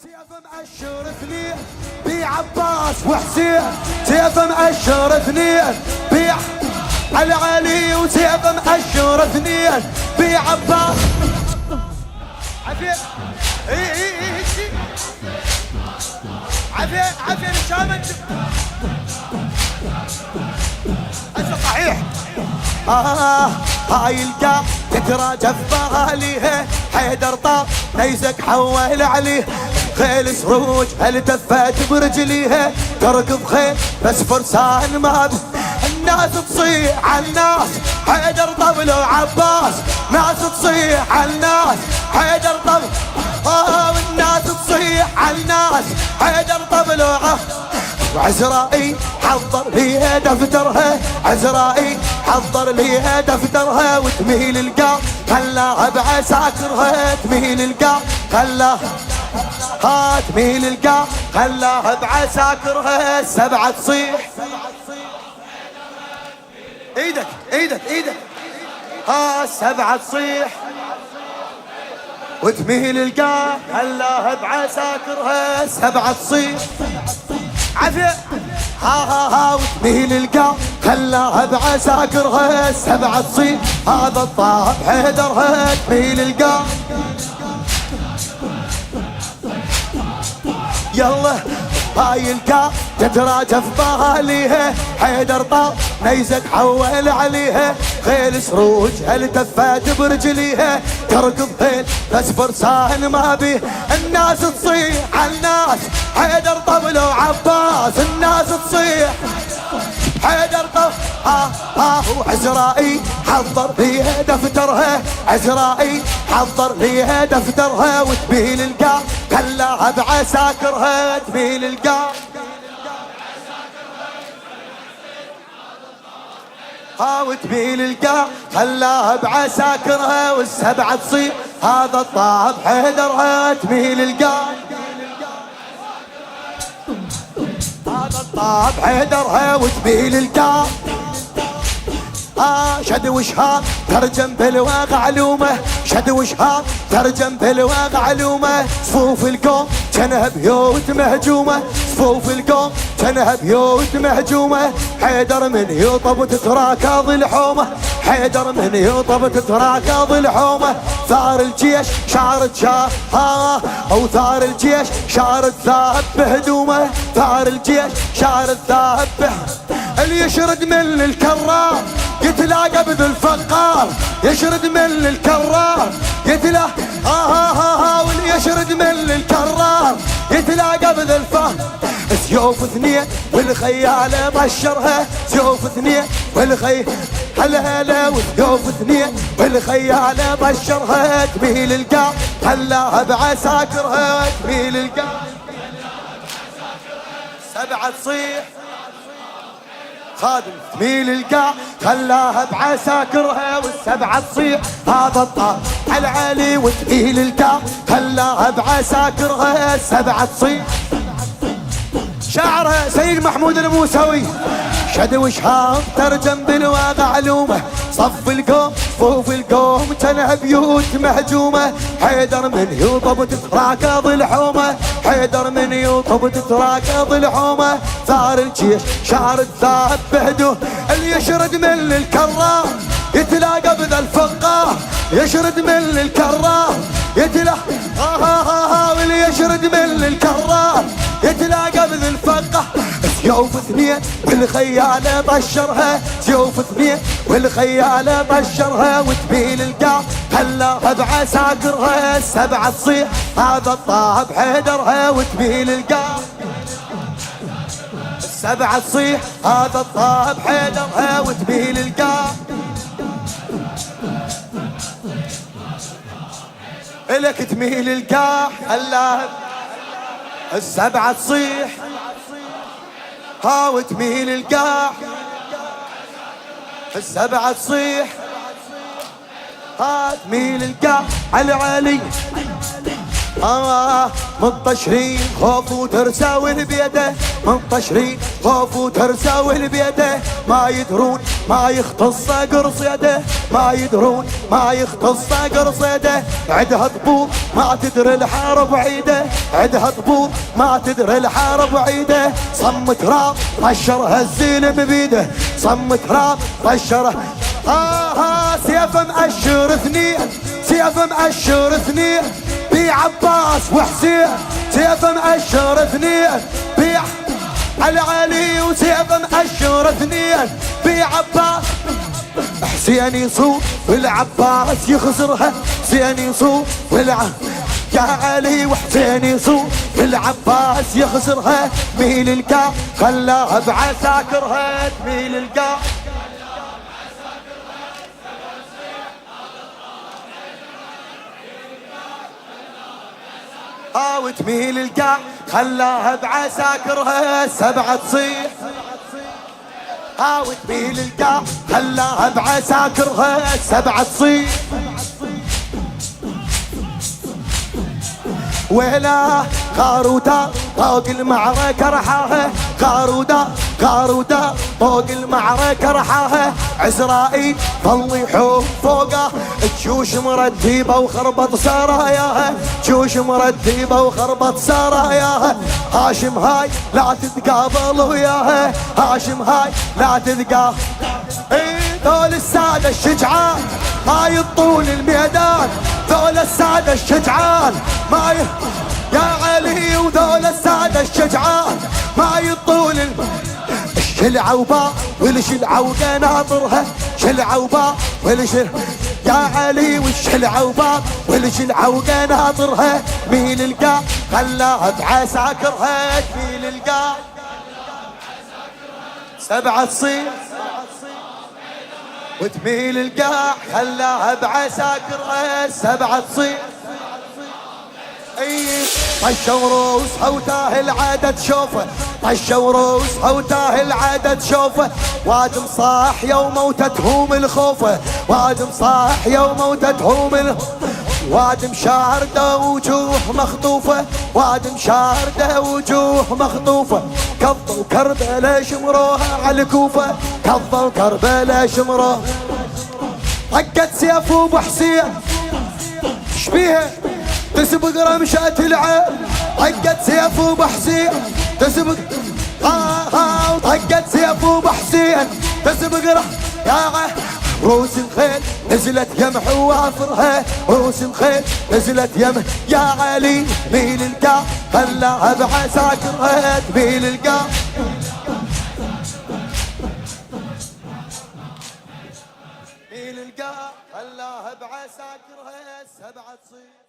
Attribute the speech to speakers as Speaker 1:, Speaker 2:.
Speaker 1: سيف مأشر اثنين بعباس وحسين، سيف مأشر اثنين علي وسيف مأشر اثنين بعباس. عفين عفين عفين شامل انت صحيح. هاي القاع تتراجف باليها، حيدر طار نيزك حول عليه، خيل سروج هل تفت برجليها، تركض خيل بس فرسان ما بي. الناس تصيح على الناس، حيدر طبل وعباس، ناس تصيح على الناس، حيدر طبل. والناس تصيح على الناس، حيدر طبل وعزرائيل حضر ليها دفترها، عزرائيل حضر ليها دفترها، وتميل القاع خلاها بعساكرها، تميل القاع خلاها تميل القاع خلاها بعساكرها. السبعة تصيح ايدك ايدك ايدك، السبعة تصيح وتميل القاع خلاها بعساكرها. السبعة تصيح عفية وتميل القاع خلاها بعساكرها. السبعة تصيح هذا الطاب حيدرها، تميل القاع يلا. هاي القاع تتراجف باليها، حيدر طار نيزك حول عليها، خيل سروج هل تفت برجليها، تركض خيل بس فرسان ما بيه. الناس تصيح على الناس، حيدر طبل وعباس، الناس تصيح حيدر طبل. وعزرائيل حضر ليها دفترها، عزرائيل حضر ليها دفترها، وتميل القاع خلاها بعساكرها، تميل القاع وتميل القاع خلاها بعساكرها. والسبعة تصيح هذا الطاب حيدرها، تميل القاع هذا الطاب حيدرها، وتميل القاع. شد وشهار ترجم بالواقع علومه، شد وشهار ترجم بالواقع علومه. صفوف القوم كانها بيوت مهجومه، صفوف القوم كانها بيوت مهجومه. حيدر من يطب تتراكض الحومه، حيدر من يطب تتراكض الحومه. ثار الجيش شارد او ثار الجيش شارد ذهب بهدومه، ثار الجيش شارد ذهب اللي يشرد من الكرار يتلاقى بذو الفقار، يشرد من الكرار يتلاقى واللي يشرد من الكرار يتلاقى بذو الفقار. سيوف اثنين والخيالة بشرها، سيوف اثنين والخيالة هلا هلا، وسيوف اثنين والخيالة بشرها، تميل القاع خلاها بعساكرها، تميل القاع. سبعة تصيح خادم تميل القاع خلاها بعساكرها. والسبعة تصيح هذا الطار على علي، وتميل القاع خلاها بعساكرها. السبعة تصيح شاعرها سيد محمود الموسوي. شد وشهاب ترجم بالواقع علومه، صف القوم صفوف القوم كانها بيوت مهجومه. حيدر من يطب تتراكض الحومه، حيدر من يطب تتراكض الحومه. ثار الجيش شارد ذهب بهدوه، اللي يشرد من الكرار يتلاقى بذا الفقار، يشرد من الكرار يتلاقى واللي يشرد من الكرار يتلاقى بذا الفقار. سيوف اثنين والخيالة بشرها، سيوف اثنين والخيالة بشرها، وتميل القاع خلاها بعساكرها. السبعة تصيح هذا الطاب حيدرها، وتميل القاع. السبعة تصيح هذا الطاب حيدرها، وتميل القاع. إلك تميل القاع خلاها. السبعة تصيح وتميل القاع. السبعة تصيح تميل القاع على علي. منطشرين خوف وترساول بيده، منطشرين خوف وترساول بيده. ما يدرون ما يختص قرصيده، ما يدرون ما يختص قرصيده. عدها طبول ما تدري الحرب عيده، عدها طبول ما تدري الحرب عيده. صم تراب طشرها الزين ببيده، صم تراب طشرها. سيف مأشر اثنين، سيف مأشر اثنين بي عباس وحسين، سيف مأشر اثنين بي علي وسيف مأشر اثنين بي عباس. حسين يصوب والعباس يخسرها، حسين يصوب يا علي وحسين يصوب والعباس يخسرها. ميل القاع خلاها بعساكرها، تميل القاع وتميل القاع خلاها بعساكرها. 7 تصيح وتميل القاع خلاها بعساكرها. 7 تصيح ويلا قارودا فوق المعركة رحاها، قارودا قارودا فوق المعركة رحاها. عزرائيل ظل يحوم فوقه، جيوش مرتبة وخربط سراياها، جيوش مرتبة وخربط سراياها. هاشم هاي لا تتقابل وياها، هاشم هاي لا تتقابل. ذول السادة الشجعان ما يطول الميدان، ذول السادة الشجعان ما يا علي وذول السادة الشجعان ما يطول الشلعة وباء والشلعة وقناطرها، شلعة وباء يا علي والشلعة وباء والشلعة وقناطرها. ميل القاع خلاها بعساكرها، تميل القاع 7 تصير وتميل القاع خلاها بعساكرها. 7 تصير طشوا روسها وتاه العدد شوفه، طشوا روسها وتاه العدد شوفه. وادم صاح يوم موتتهم الخوفه، وادم صاح يوم موتتهم وادم شارده وجوه مخطوفه، وادم شارده وجوه مخطوفه. كظوا كربلاء شمروها على الكوفه، كظوا كربلاء شمروها. طقت سيف ابو حسين شبيها تسبق رمشة العين، طقت سيف ابو حسين تسبق طقت سيف ابو حسين تسبق روس الخيل نزلت يم حوافرها، روس الخيل نزلت يم يا علي. ميل القاع خلاها بعساكرها، تميل القاع ميل القاع خلاها بعساكرها. 7 تصير